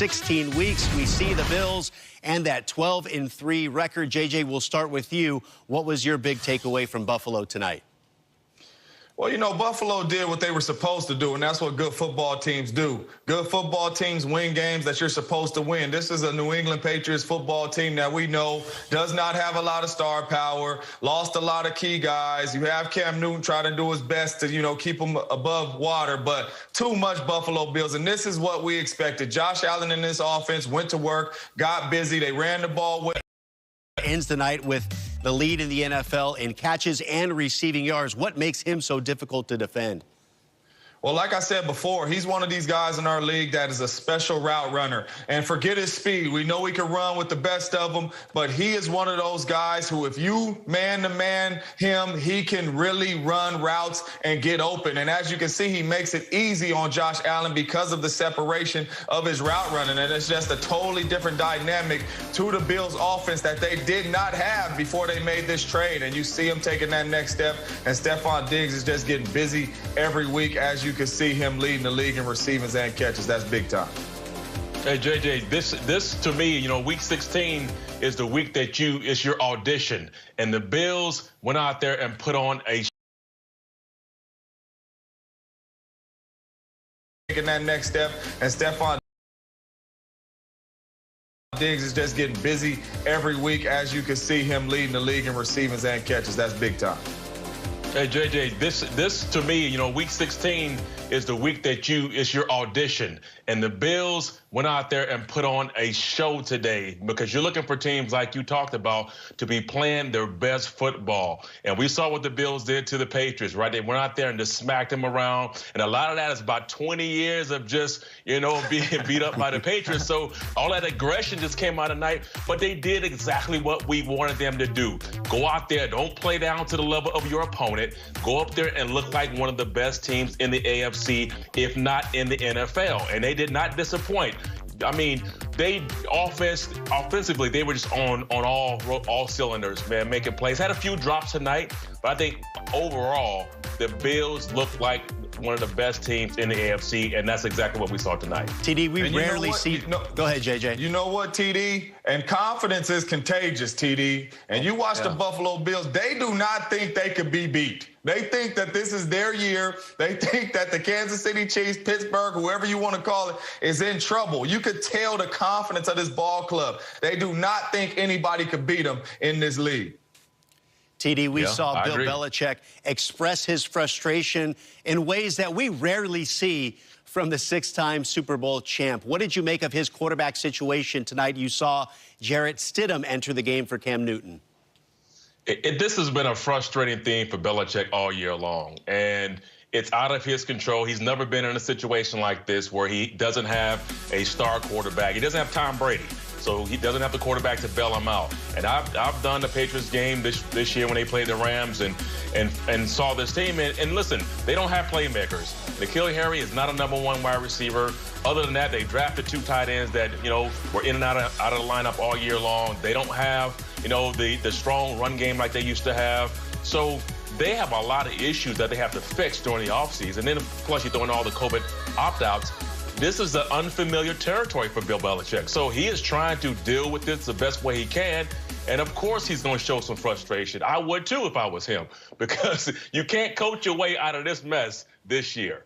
16 weeks. We see the Bills and that 12-3 record. JJ, we'll start with you. What was your big takeaway from Buffalo tonight? Well, you know, Buffalo did what they were supposed to do, and that's what good football teams do. Good football teams win games that you're supposed to win. This is a New England Patriots football team that we know does not have a lot of star power, lost a lot of key guys. You have Cam Newton trying to do his best to, you know, keep them above water, but too much Buffalo Bills, and this is what we expected. Josh Allen in this offense went to work, got busy. They ran the ball well. Ends the night with the lead in the NFL in catches and receiving yards. What makes him so difficult to defend? Well, like I said before, he's one of these guys in our league that is a special route runner. And forget his speed. We know he can run with the best of them, but he is one of those guys who, if you man-to-man him, he can really run routes and get open. And as you can see, he makes it easy on Josh Allen because of the separation of his route running. And it's just a totally different dynamic to the Bills offense that they did not have before they made this trade. And you see him taking that next step. And Stephon Diggs is just getting busy every week, as you can see him leading the league in receivings and catches. That's big time. Hey, JJ, this to me, you know, week 16 is the week that it's your audition. And the Bills went out there and put on a taking that next step, and Stephon Diggs is just getting busy every week, as you can see him leading the league in receivings and catches. That's big time. Hey, JJ, this to me, you know, week 16 is the week that it's your audition. And the Bills went out there and put on a show today, because you're looking for teams like you talked about to be playing their best football. And we saw what the Bills did to the Patriots, right? They went out there and just smacked them around. And a lot of that is about 20 years of just, you know, being beat up by the Patriots. So all that aggression just came out tonight. But they did exactly what we wanted them to do. Go out there, don't play down to the level of your opponent. Go up there and look like one of the best teams in the AFC, if not in the NFL. And they did not disappoint. I mean, they offensively, they were just on all cylinders, man, making plays. Had a few drops tonight, but I think overall the Bills look like one of the best teams in the AFC, and that's exactly what we saw tonight. TD, we rarely see. Go ahead, JJ. You know what, TD? And confidence is contagious, TD. And you watch the Buffalo Bills, they do not think they could be beat. They think that this is their year. They think that the Kansas City Chiefs, Pittsburgh, whoever you want to call it, is in trouble. You could tell the confidence of this ball club. They do not think anybody could beat them in this league. TD, we saw Bill Belichick express his frustration in ways that we rarely see from the six-time Super Bowl champ. What did you make of his quarterback situation tonight? You saw Jarrett Stidham enter the game for Cam Newton. This has been a frustrating thing for Belichick all year long, and it's out of his control. He's never been in a situation like this where he doesn't have a star quarterback. He doesn't have Tom Brady, so he doesn't have the quarterback to bail him out. And I've done the Patriots game this year when they played the Rams and saw this team. And listen, they don't have playmakers. N'Keal Harry is not a #1 wide receiver. Other than that, they drafted 2 tight ends that, you know, were in and out of the lineup all year long. They don't have, you know, the strong run game like they used to have. So they have a lot of issues that they have to fix during the offseason. And then, plus, you throw in all the COVID opt-outs. This is an unfamiliar territory for Bill Belichick. So he is trying to deal with this the best way he can. And, of course, he's going to show some frustration. I would, too, if I was him, because you can't coach your way out of this mess this year.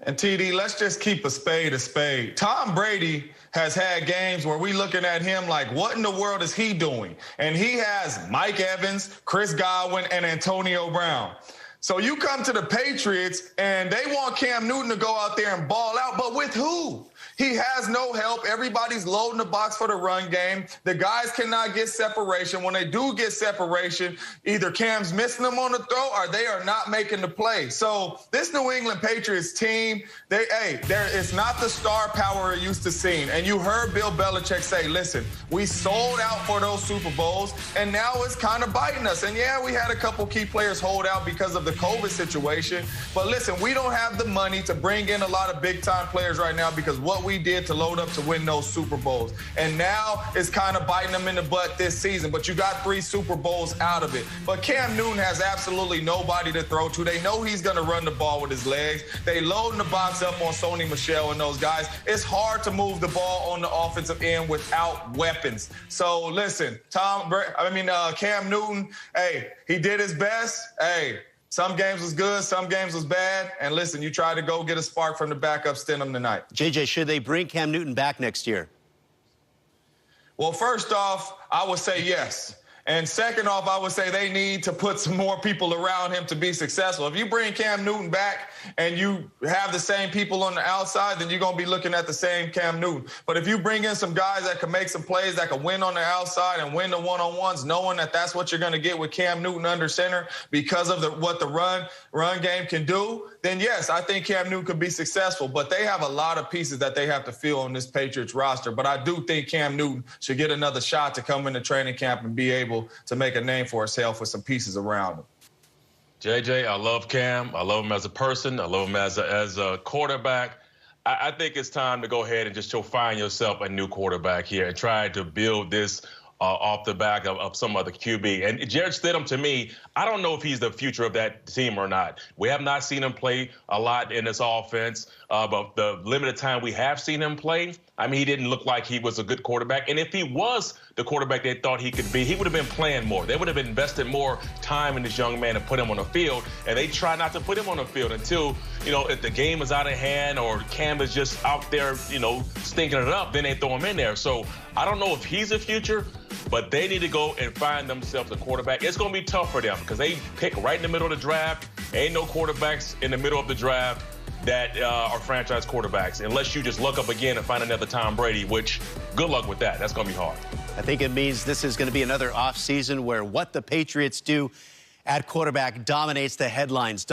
And, TD, let's just keep a spade a spade. Tom Brady has had games where we looking at him like, what in the world is he doing? And he has Mike Evans, Chris Godwin, and Antonio Brown. So you come to the Patriots, and they want Cam Newton to go out there and ball out, but with who? He has no help. Everybody's loading the box for the run game. The guys cannot get separation. When they do get separation, either Cam's missing them on the throw or they are not making the play. So this New England Patriots team, it's not the star power it used to seem. And you heard Bill Belichick say, listen, we sold out for those Super Bowls, and now it's kind of biting us. And, yeah, we had a couple key players hold out because of the COVID situation. But, listen, we don't have the money to bring in a lot of big-time players right now, because what what we did to load up to win those Super Bowls. And now it's kind of biting them in the butt this season. But you got 3 Super Bowls out of it. But Cam Newton has absolutely nobody to throw to. They know he's going to run the ball with his legs. They loading the box up on Sony Michel and those guys. It's hard to move the ball on the offensive end without weapons. So listen, Cam Newton, hey, he did his best. Hey, some games was good, some games was bad. And listen, you tried to go get a spark from the backup Stidham tonight. JJ, should they bring Cam Newton back next year? Well, first off, I would say yes. And second off, I would say they need to put some more people around him to be successful. If you bring Cam Newton back and you have the same people on the outside, then you're going to be looking at the same Cam Newton. But if you bring in some guys that can make some plays, that can win on the outside and win the one-on-ones, knowing that that's what you're going to get with Cam Newton under center because of what the run game can do, then yes, I think Cam Newton could be successful. But they have a lot of pieces that they have to fill on this Patriots roster. But I do think Cam Newton should get another shot to come into training camp and be able to make a name for himself with some pieces around him. JJ, I love Cam. I love him as a person. I love him as a quarterback. I think it's time to go ahead and just find yourself a new quarterback here and try to build this off the back of some other QB. And Jarrett Stidham, to me, I don't know if he's the future of that team or not. We have not seen him play a lot in this offense, but the limited time we have seen him play, I mean, he didn't look like he was a good quarterback. And if he was the quarterback they thought he could be, he would have been playing more. They would have invested more time in this young man and put him on the field. And they try not to put him on the field until, if the game is out of hand or Cam is just out there, stinking it up, then they throw him in there. So I don't know if he's the future, but they need to go and find themselves a quarterback. It's going to be tough for them because they pick right in the middle of the draft. Ain't no quarterbacks in the middle of the draft that are franchise quarterbacks, unless you just look up again and find another Tom Brady, which good luck with that. That's going to be hard. I think it means this is going to be another offseason where what the Patriots do at quarterback dominates the headlines.